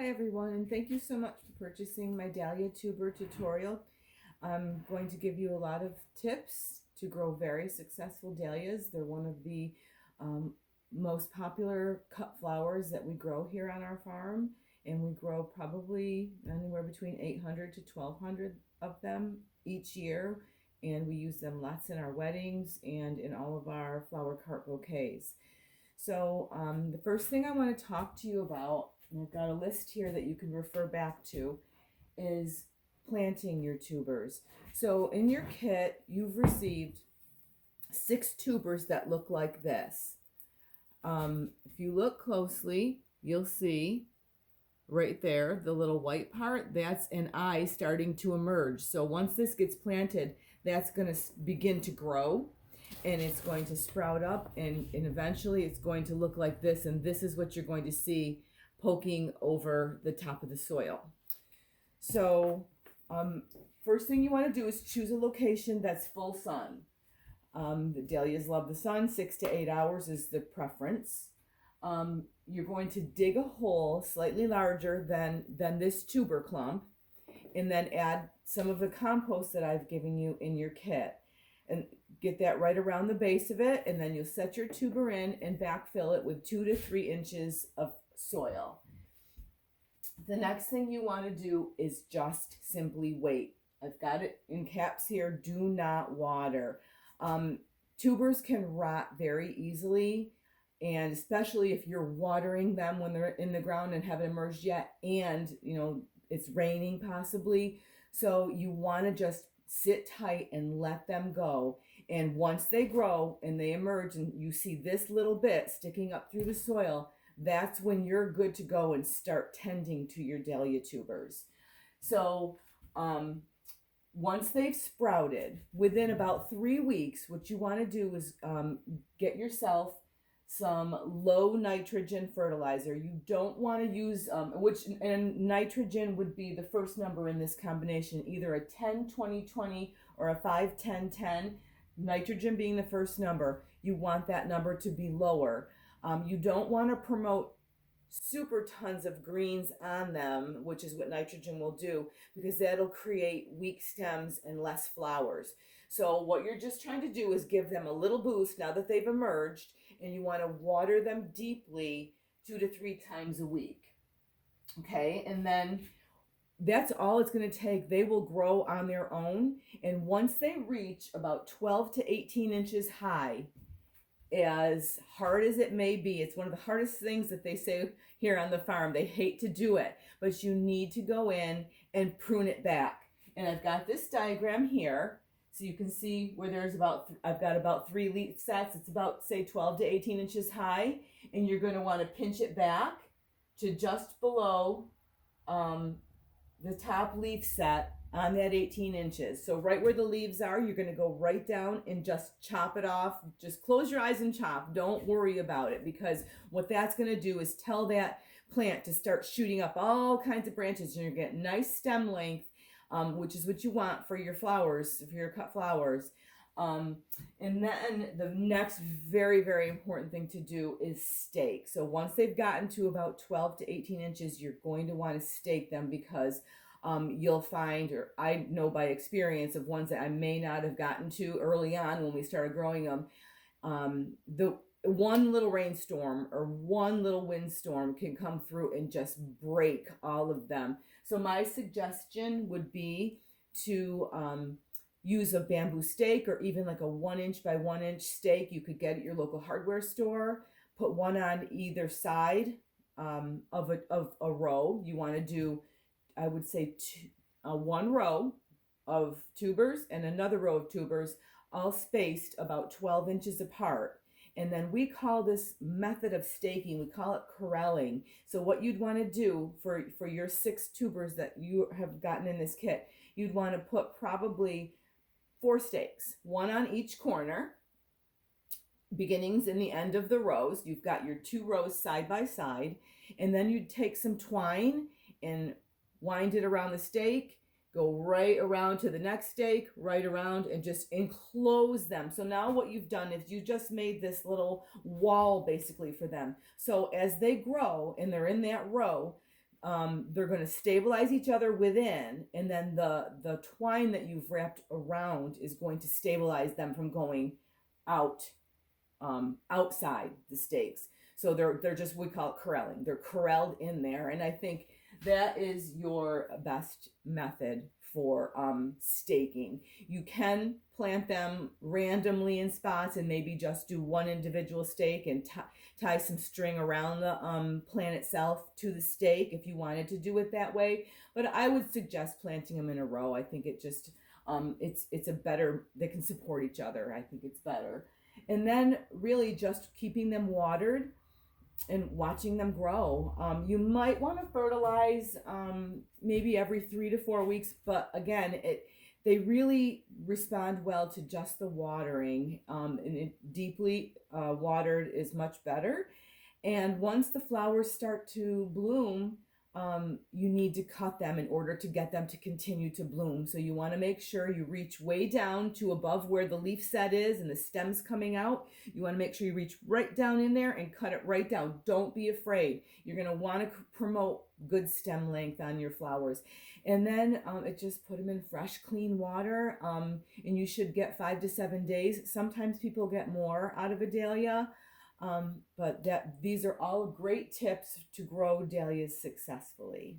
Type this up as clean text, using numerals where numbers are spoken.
Hi everyone, and thank you so much for purchasing my Dahlia tuber tutorial. I'm going to give you a lot of tips to grow very successful dahlias. They're one of the um, most popular cut flowers that we grow here on our farm, and we grow probably anywhere between 800 to 1200 of them each year, and we use them lots in our weddings and in all of our flower cart bouquets. So the first thing I want to talk to you about, and I've got a list here that you can refer back to, is planting your tubers. So in your kit, you've received 6 tubers that look like this. If you look closely, you'll see right there, the little white part, that's an eye starting to emerge. So once this gets planted, that's going to begin to grow, and it's going to sprout up, and eventually it's going to look like this, and this is what you're going to see poking over the top of the soil. So first thing you want to do is choose a location that's full sun. The dahlias love the sun. 6 to 8 hours is the preference. You're going to dig a hole slightly larger than this tuber clump, and then add some of the compost that I've given you in your kit, and get that right around the base of it, and then you'll set your tuber in and backfill it with 2 to 3 inches of soil. The next thing you want to do is just simply wait. I've got it in caps here. Do not water. Tubers can rot very easily, and especially if you're watering them when they're in the ground and haven't emerged yet, and it's raining possibly. So you want to just sit tight and let them go. And once they grow and they emerge and you see this little bit sticking up through the soil, that's when you're good to go and start tending to your dahlia tubers. So once they've sprouted, within about 3 weeks, what you want to do is get yourself some low nitrogen fertilizer. You don't want to use and nitrogen would be the first number in this combination, either a 10-20-20 or a 5-10-10. Nitrogen being the first number, you want that number to be lower. You don't want to promote super tons of greens on them, which is what nitrogen will do, because that'll create weak stems and less flowers. So what you're just trying to do is give them a little boost now that they've emerged, and you want to water them deeply 2 to 3 times a week. Okay, and then that's all it's going to take. They will grow on their own, and once they reach about 12 to 18 inches high, as hard as it may be, it's one of the hardest things that they say here on the farm. They hate to do it, but you need to go in and prune it back. And I've got this diagram here, so you can see where I've got about 3 leaf sets. It's about, say, 12 to 18 inches high, and you're going to want to pinch it back to just below the top leaf set on that 18 inches. So right where the leaves are, you're going to go right down and just chop it off. Just close your eyes and chop. Don't worry about it, because what that's going to do is tell that plant to start shooting up all kinds of branches, and you're going to get nice stem length, which is what you want for your flowers, for your cut flowers. And then the next very, very important thing to do is stake. So once they've gotten to about 12 to 18 inches, you're going to want to stake them, because you'll find, or I know by experience of ones that I may not have gotten to early on when we started growing them, the one little rainstorm or one little windstorm can come through and just break all of them. So my suggestion would be to use a bamboo stake, or even like a 1 inch by 1 inch stake you could get at your local hardware store. Put one on either side of a row. You want to do, I would say, one row of tubers and another row of tubers, all spaced about 12 inches apart. And then we call this method of staking, we call it corralling. So what you'd want to do for your 6 tubers that you have gotten in this kit, you'd want to put probably 4 stakes, one on each corner, beginnings and the end of the rows. You've got your 2 rows side by side, and then you'd take some twine and wind it around the stake, go right around to the next stake, right around, and just enclose them. So now what you've done is you just made this little wall basically for them. So as they grow and they're in that row, they're going to stabilize each other within, and then the twine that you've wrapped around is going to stabilize them from going out, outside the stakes. So they're just, we call it corralling. They're corralled in there, and I think that is your best method for staking. You can plant them randomly in spots and maybe just do one individual stake and tie some string around the plant itself to the stake if you wanted to do it that way. But I would suggest planting them in a row. I think it just it's a better, they can support each other. I think it's better. And then really just keeping them watered and watching them grow. You might want to fertilize maybe every 3 to 4 weeks, but again, they really respond well to just the watering, and deeply watered is much better. And once the flowers start to bloom, you need to cut them in order to get them to continue to bloom. So you want to make sure you reach way down to above where the leaf set is and the stem's coming out. You want to make sure you reach right down in there and cut it right down. Don't be afraid. You're going to want to promote good stem length on your flowers. And then it just put them in fresh, clean water. And you should get 5 to 7 days. Sometimes people get more out of a dahlia. But these are all great tips to grow dahlias successfully.